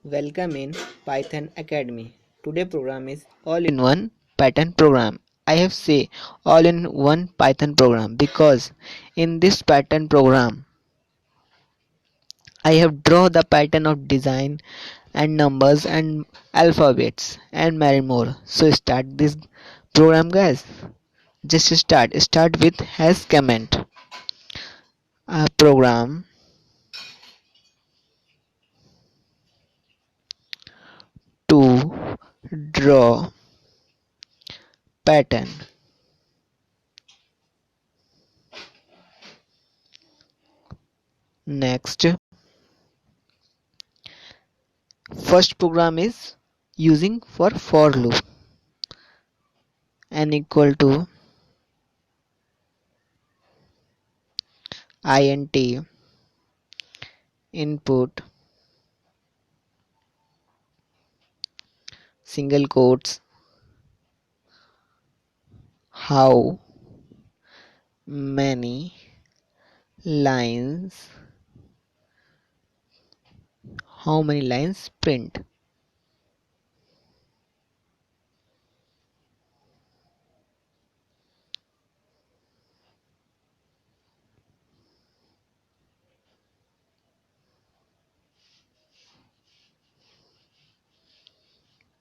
Welcome in Python Academy. Today program is all-in-one Python program. I have say all-in-one Python program because in this Python program I have draw the pattern of design and numbers and alphabets and many more. So start this program guys. Just start with has comment a program to draw pattern. Next, first program is using for loop n equal to int input single quotes how many lines print.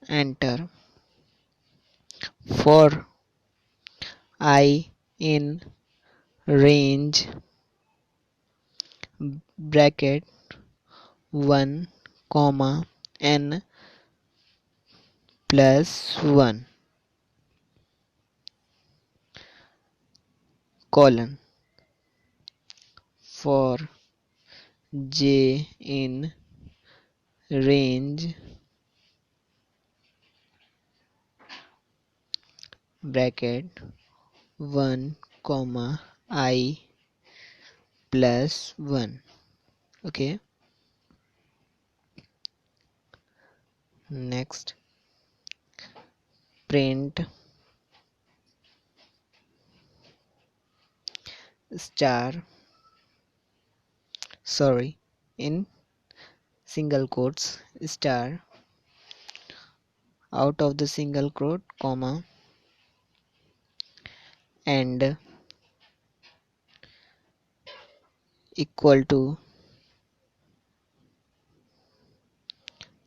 Enter for I in range bracket 1 comma n plus 1 colon for j in range bracket 1 comma I plus 1. Okay, next print star, sorry, in single quotes star out of the single quote comma and equal to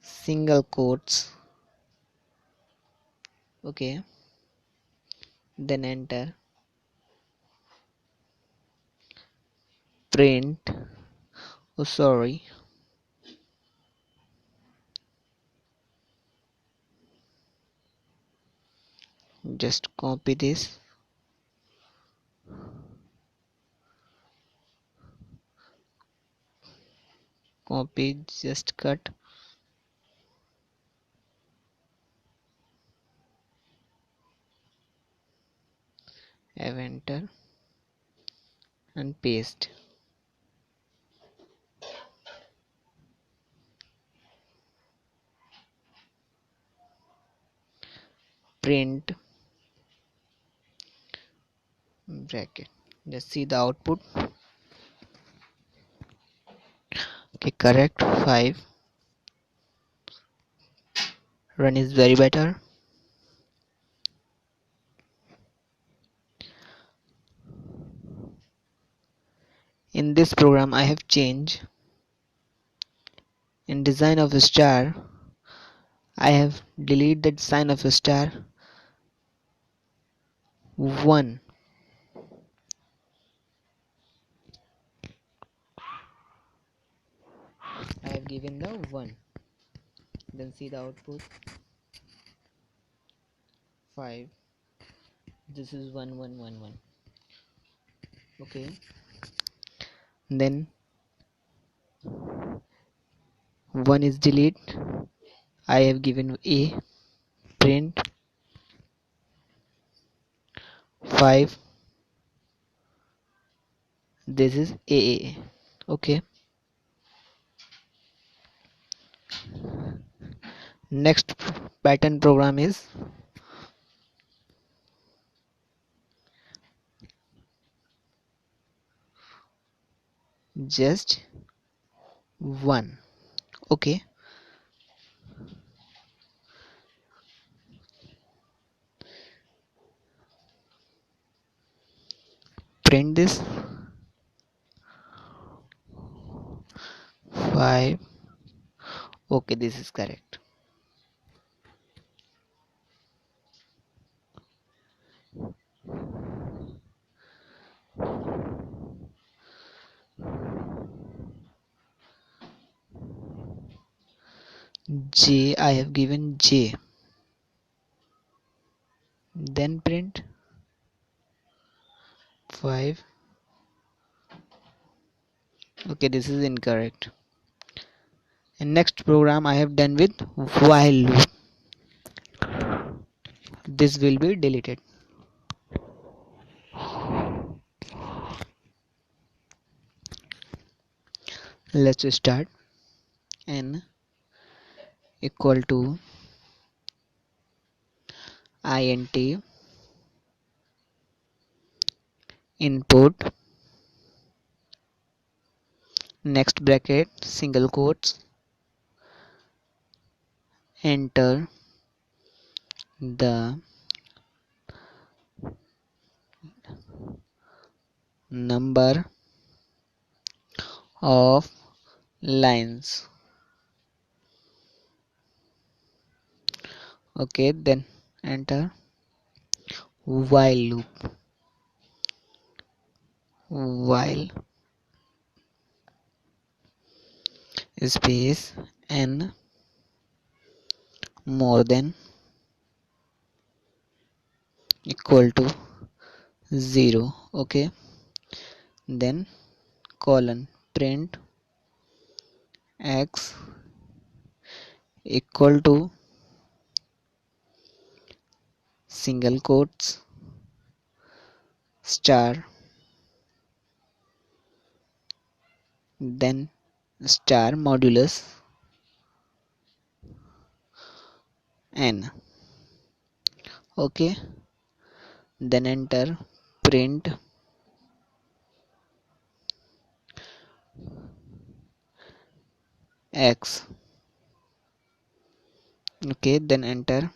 single quotes. Okay, then enter print, oh sorry, just copy this, copy, just cut, have enter and paste. Print bracket, just see the output. Okay, correct 5, run is very better. In this program I have changed in design of a star. I have deleted the sign of a star 1. I have given the 1, then see the output 5, this is 1111. Okay, then 1 is delete, I have given a print 5, this is a. Okay, next pattern program is just 1. Okay, print this 5. Okay, this is correct. J, I have given J. Then print 5. Okay, this is incorrect. And next program I have done with while loop. This will be deleted. Let's start. N equal to int input, next bracket, single quotes, enter the number of lines. Okay, then enter while loop. While space n more than equal to 0. Okay, then colon, print x equal to single quotes star, then star modulus n. Okay, then enter print x. Okay, then enter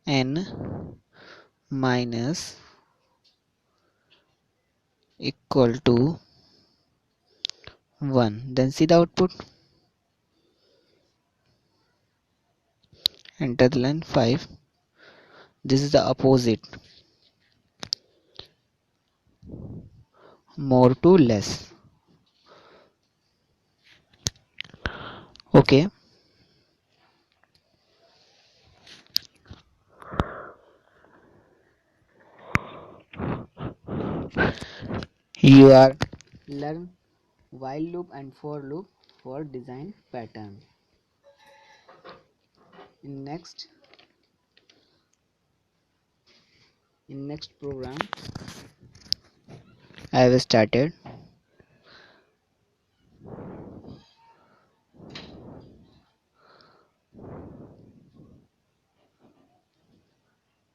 n minus equal to 1. Then see the output. Enter the line 5. This is the opposite, more to less. Okay, you are learn while loop and for loop for design pattern. In next program I have started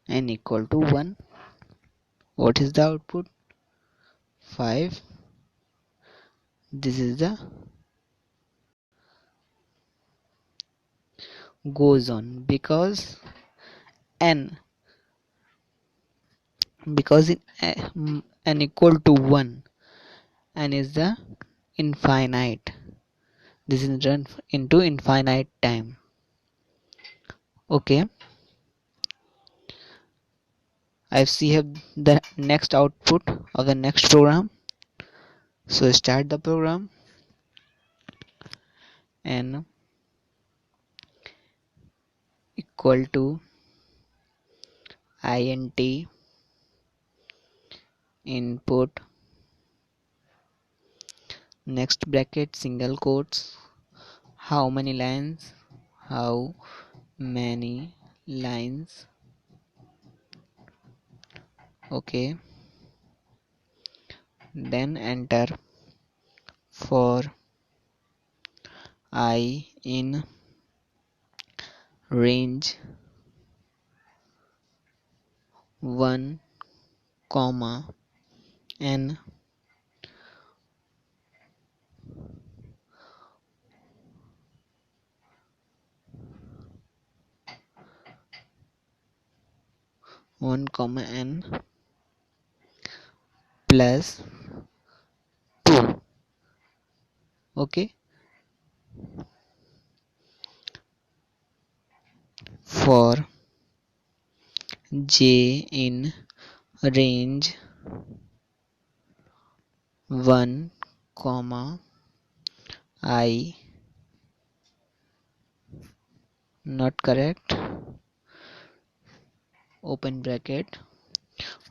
n equal to 1. What is the output? 5. This is the goes on n because in n equal to 1, n is the infinite. This is run into infinite time. Okay, I see have the next output of the next program. So start the program and equal to int input, next bracket, single quotes, how many lines, how many lines. Okay, then enter for I in range 1 comma n 1 comma n plus 2. Okay, for j in range 1 comma I, not correct, open bracket,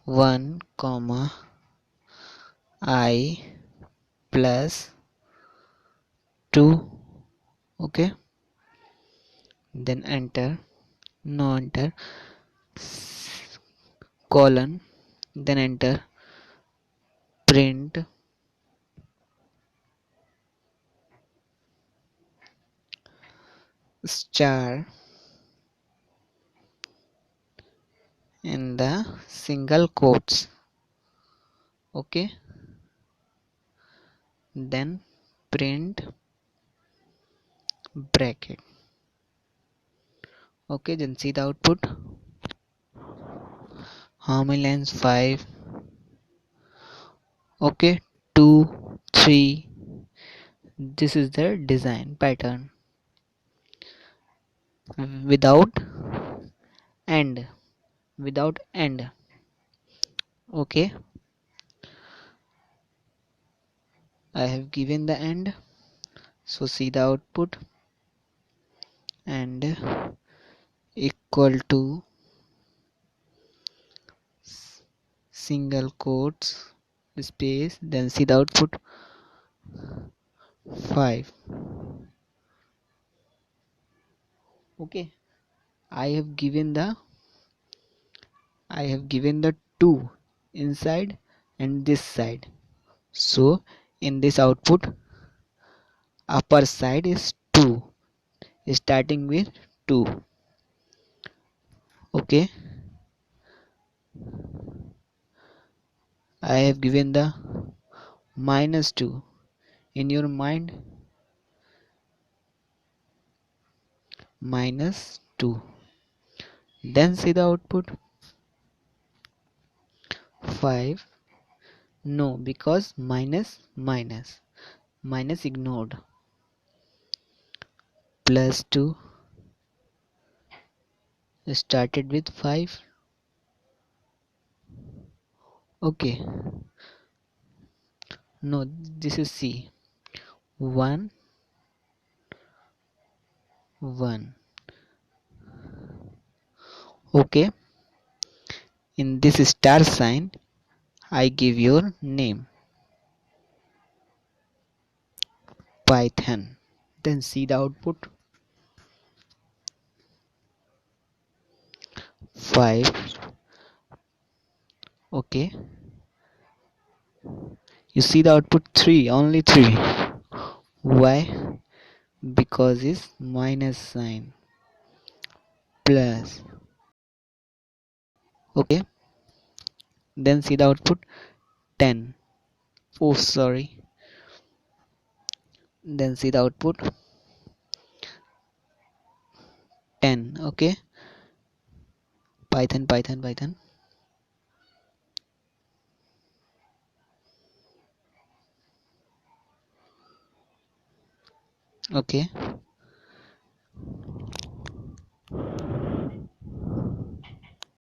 1 comma I plus 2. Okay, then enter, no enter, colon, then enter, print star in the single quotes. Okay, then print bracket. Okay, then see the output. How many lines? 5. Okay, 2, 3. This is the design pattern without end, without end. Okay, I have given the end, so see the output, and equal to single quotes space, then see the output, 5. Okay, I have given the I have given the 2 inside and this side, so in this output upper side is 2, starting with 2. Okay, I have given the -2. In your mind, -2. Then see the output, 5. No, because minus ignored, +2 started with 5. Okay, no, this is C. 1 1. Okay, in this star sign I give your name, Python. Then see the output, 5. Okay, you see the output, 3, only 3. Why? Because it's minus sign, plus. Okay, then see the output, 10. Oh, sorry. Then see the output, 10. Okay, Python. Okay,